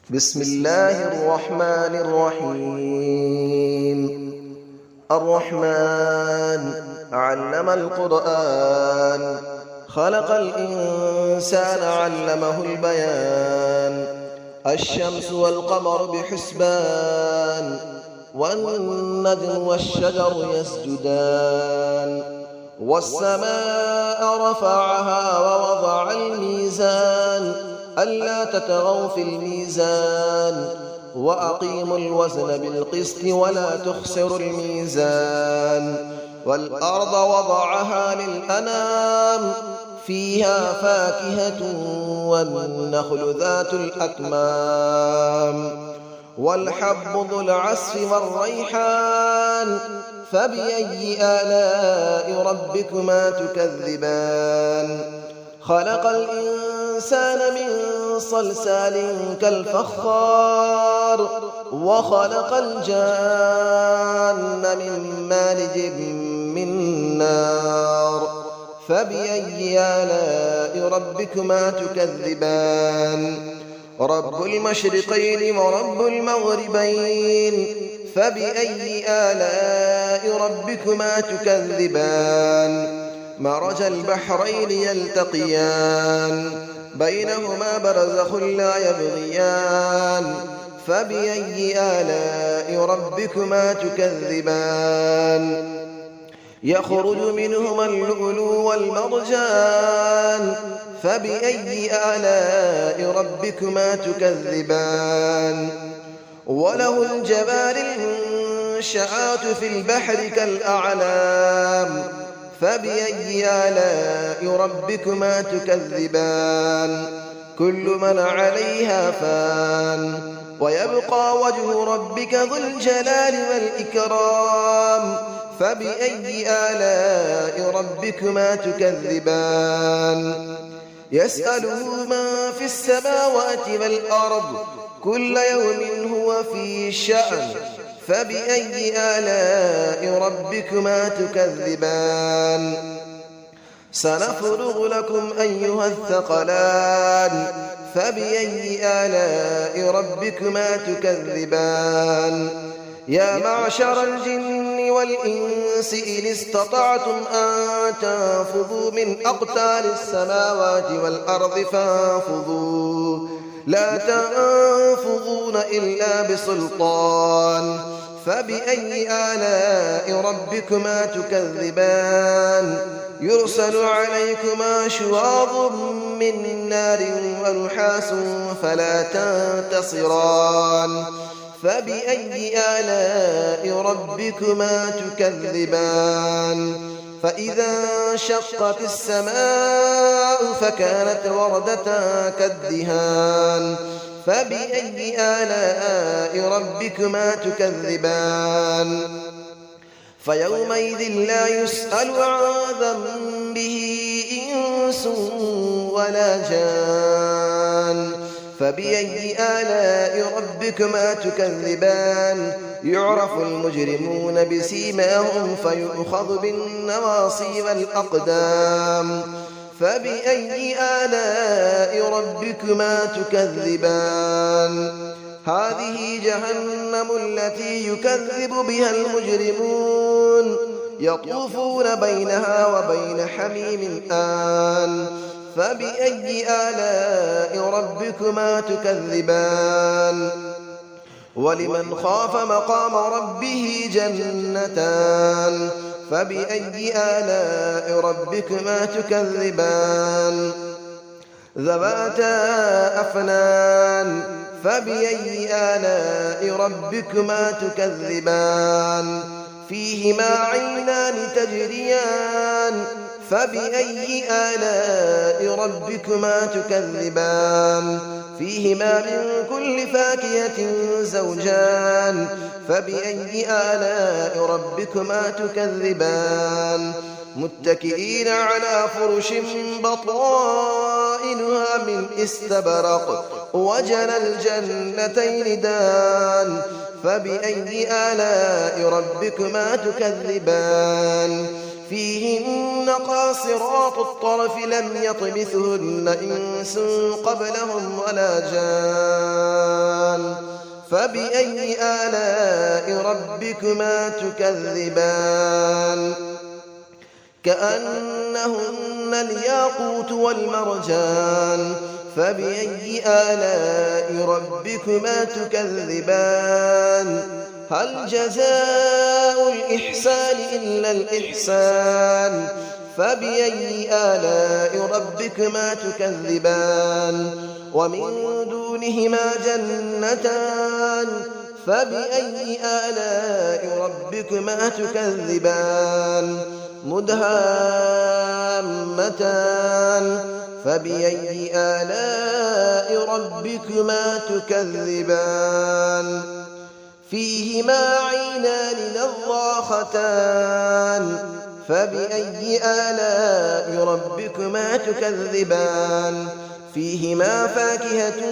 بسم الله الرحمن الرحيم. الرحمن علم القرآن، خلق الإنسان علمه البيان. الشمس والقمر بحسبان، والنجم والشجر يسجدان. والسماء رفعها ووضع الميزان، ألا تطغوا في الميزان، وأقيموا الوزن بالقسط ولا تخسروا الميزان. والأرض وضعها للأنام، فيها فاكهة والنخل ذات الأكمام. والحب ذو العصف والريحان، فبأي آلاء ربكما تكذبان. خلق الإنسان من صلصال كالفخار، وخلق الجان من مارج من نار. فبأي آلاء ربكما تكذبان. رب المشرقين ورب المغربين، فبأي آلاء ربكما تكذبان. مرج البحرين يلتقيان، بينهما برزخ لا يبغيان. فبأي آلاء ربكما تكذبان. يخرج منهما اللؤلؤ والمرجان، فبأي آلاء ربكما تكذبان. وله الجوار المنشآت في البحر كالأعلام، فبأي آلاء ربكما تكذبان. كل من عليها فان، ويبقى وجه ربك ذو الجلال والإكرام. فبأي آلاء ربكما تكذبان. يسأله من في السماوات والأرض، كل يوم هو في شأن. فبأي آلاء ربكما تكذبان. سنفرغ لكم أيها الثقلان، فبأي آلاء ربكما تكذبان. يا معشر الجن والإنس إن استطعتم أن تنفذوا من أقطار السماوات والأرض فانفذوا، لا تنفذون إلا بسلطان. فبأي آلاء ربكما تكذبان. يرسل عليكما شواظ من نار ونحاس فلا تنتصران. فبأي آلاء ربكما تكذبان. فإذا انشقت السماء فكانت وردة كالدهان. فبأي آلاء ربكما تكذبان. فيومئذ لا يسأل عن ذنبه إنس ولا جان. فبأي آلاء ربكما تكذبان. يعرف المجرمون بسيماهم فيؤخذ بالنواصي والأقدام. فبأي آلاء ربكما تكذبان. هذه جهنم التي يكذب بها المجرمون، يطوفون بينها وبين حميم آن. فبأي آلاء ربكما تكذبان. ولمن خاف مقام ربه جنتان. فبأي آلاء ربكما تكذبان. ذواتا أفنان. فبأي آلاء ربكما تكذبان. فيهما عينان تجريان. فبأي آلاء ربكما تكذبان. فيهما من كل فاكهة زوجان. فبأي آلاء ربكما تكذبان. متكئين على فرش بطائنها من استبرق، وجنى الجنتين دان. فبأي آلاء ربكما تكذبان. فيهن قاصرات الطرف لم يطمثهن إنس قبلهم ولا جان. فبأي آلاء ربكما تكذبان كأنهن الياقوت والمرجان فبأي آلاء ربكما تكذبان هل جزاء الإحسان إلا الإحسان فبأي آلاء ربكما تكذبان ومن دونهما جنتان فبأي آلاء ربكما تكذبان مدهامتان فبأي آلاء ربكما تكذبان فيهما عينان نضاختان فبأي آلاء ربكما تكذبان فيهما فاكهة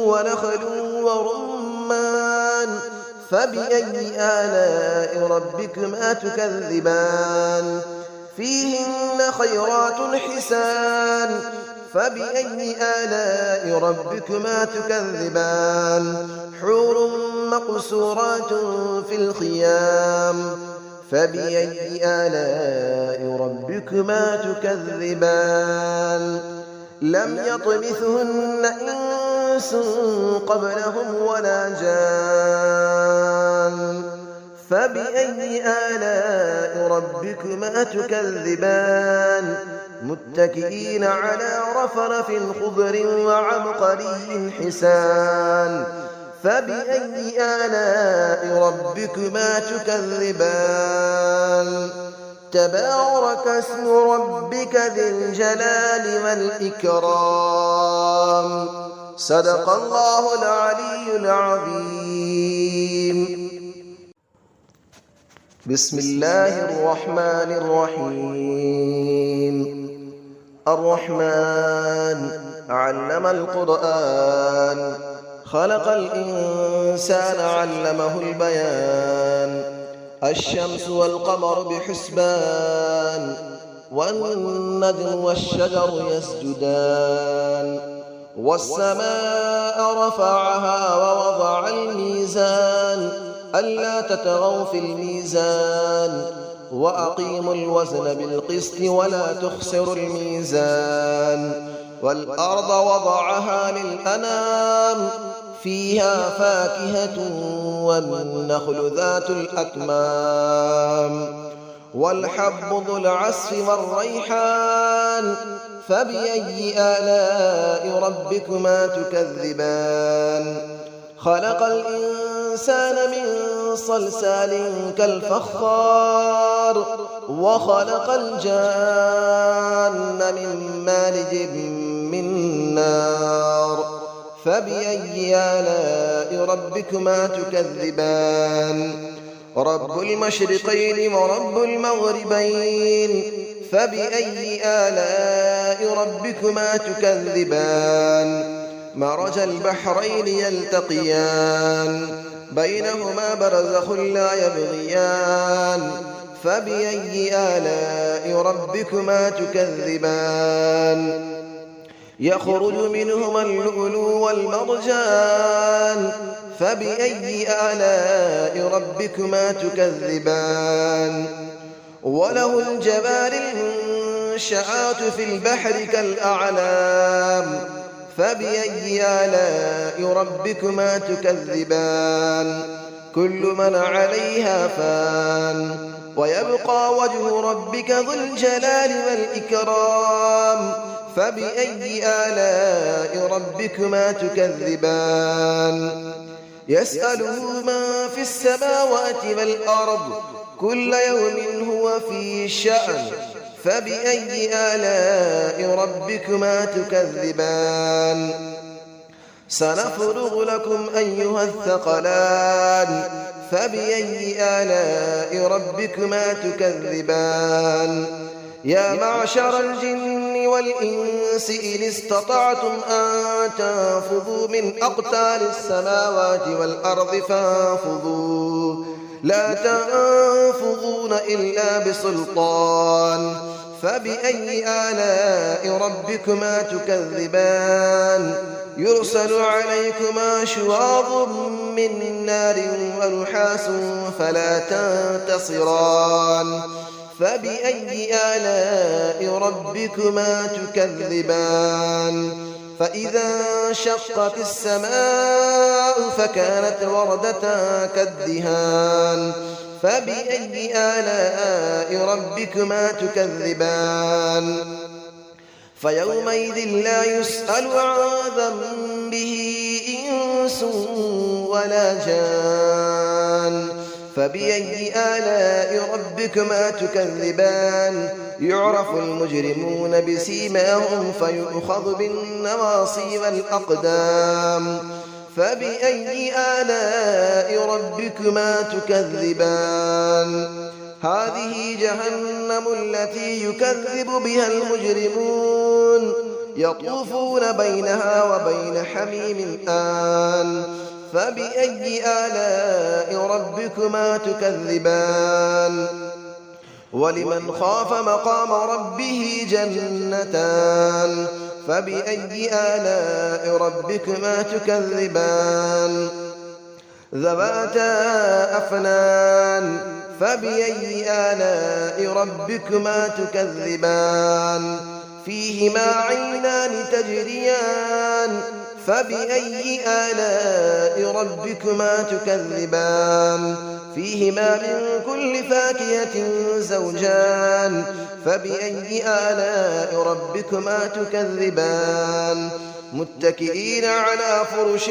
ونخل ورمان فبأي آلاء ربكما تكذبان فيهن خيرات حسان فبأي آلاء ربكما تكذبان حور مقصورات في الخيام فبأي آلاء ربكما تكذبان لم يطمثهن إنس قبلهم ولا جان فبأي آلاء ربكما تكذبان متكئين على رفرف خضر وعبقري حسان فبأي آلاء ربكما تكذبان تبارك اسم ربك ذي الجلال والإكرام صدق الله العلي العظيم بسم الله الرحمن الرحيم الرحمن علم القرآن خلق الإنسان علمه البيان الشمس والقمر بحسبان والنجم والشجر يسجدان والسماء رفعها ووضع الميزان ألا تطغوا في الميزان وأقيموا الوزن بالقسط ولا تخسروا الميزان والأرض وضعها للأنام فيها فاكهة والنخل ذات الأكمام والحب ذو العصف والريحان فبأي آلاء ربكما تكذبان خلق الإنسان من صلصال كالفخار وخلق الجان من مارج من نار فبأي آلاء ربكما تكذبان رب المشرقين ورب المغربين فبأي آلاء ربكما تكذبان مرج البحرين يلتقيان بينهما برزخ لا يبغيان فبأي آلاء ربكما تكذبان يخرج منهما اللؤلؤ والمرجان فبأي آلاء ربكما تكذبان وله الجبال المنشآت في البحر كالأعلام فبأي آلاء ربكما تكذبان كل من عليها فان ويبقى وجه ربك ذو الجلال والإكرام فبأي آلاء ربكما تكذبان يسأله من في السماوات والأرض كل يوم هو في شأن فبأي آلاء ربكما تكذبان سنفرغ لكم أيها الثقلان فبأي آلاء ربكما تكذبان يا معشر الجن والإنس إن استطعتم أن تنفذوا من أقطار السماوات والأرض فانفذوا لا تنفذون إلا بسلطان فبأي آلاء ربكما تكذبان يرسل عليكما شواظ من نار ونحاس فلا تنتصران فبأي آلاء ربكما تكذبان فإذا انشقت السماء فكانت وردة كالدهان فبأي آلاء ربكما تكذبان فيومئذ لا يسأل عن ذنبه إنس ولا جان فبأي آلاء ربكما تكذبان يعرف المجرمون بسيماهم فيؤخذ بالنواصي والأقدام فبأي آلاء ربكما تكذبان هذه جهنم التي يكذب بها المجرمون يطوفون بينها وبين حميم آن فبأي آلاء ربكما تكذبان ولمن خاف مقام ربه جنتان فبأي آلاء ربكما تكذبان ذواتا أفنان فبأي آلاء ربكما تكذبان فيهما عينان تجريان فبأي آلاء ربكما تكذبان فيهما من كل فاكهة زوجان فبأي آلاء ربكما تكذبان متكئين على فرش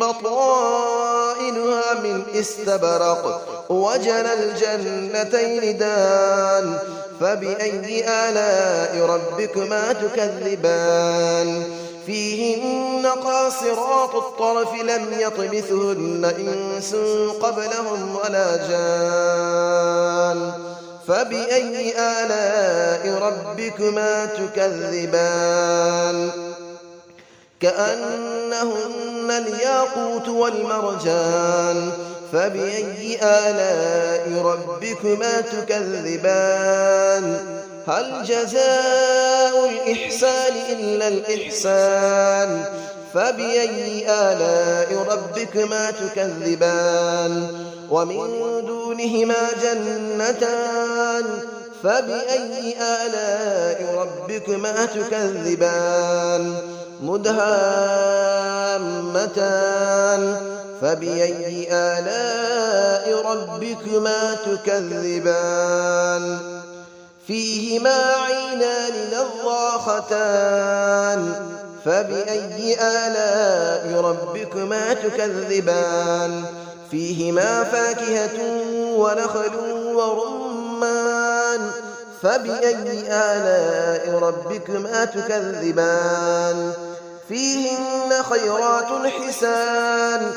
بطائنها من استبرق وجنى الجنتين دان فبأي آلاء ربكما تكذبان فيهن قاصرات الطرف لم يطمثهن إنس قبلهم ولا جان فبأي آلاء ربكما تكذبان كأنهن الياقوت والمرجان فبأي آلاء ربكما تكذبان هل جزاء الإحسان إلا الإحسان فبأي آلاء ربكما تكذبان ومن دونهما جنتان فبأي آلاء ربكما تكذبان مدهامتان فبأي آلاء ربكما تكذبان فيهما عينان نضاختان فبأي آلاء ربكما تكذبان فيهما فاكهة ونخل ورمان فبأي آلاء ربكما تكذبان فيهن خيرات حسان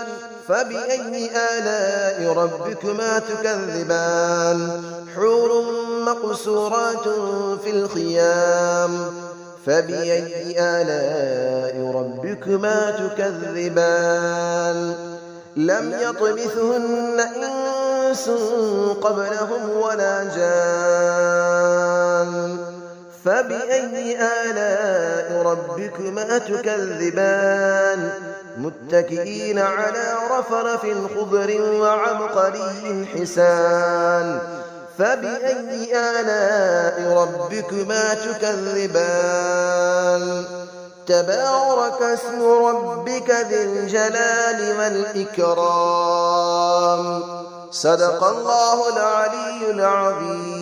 فبأي آلاء ربكما تكذبان حور مقصورات في الخيام فبأي آلاء ربكما تكذبان لم يطمثهن إنس قبلهم ولا جان فبأي آلاء ربكما تكذبان متكئين على رفرف خضر وعبقري حسان فبأي آلاء ربكما تكذبان تبارك اسم ربك ذي الجلال والإكرام صدق الله العلي العظيم.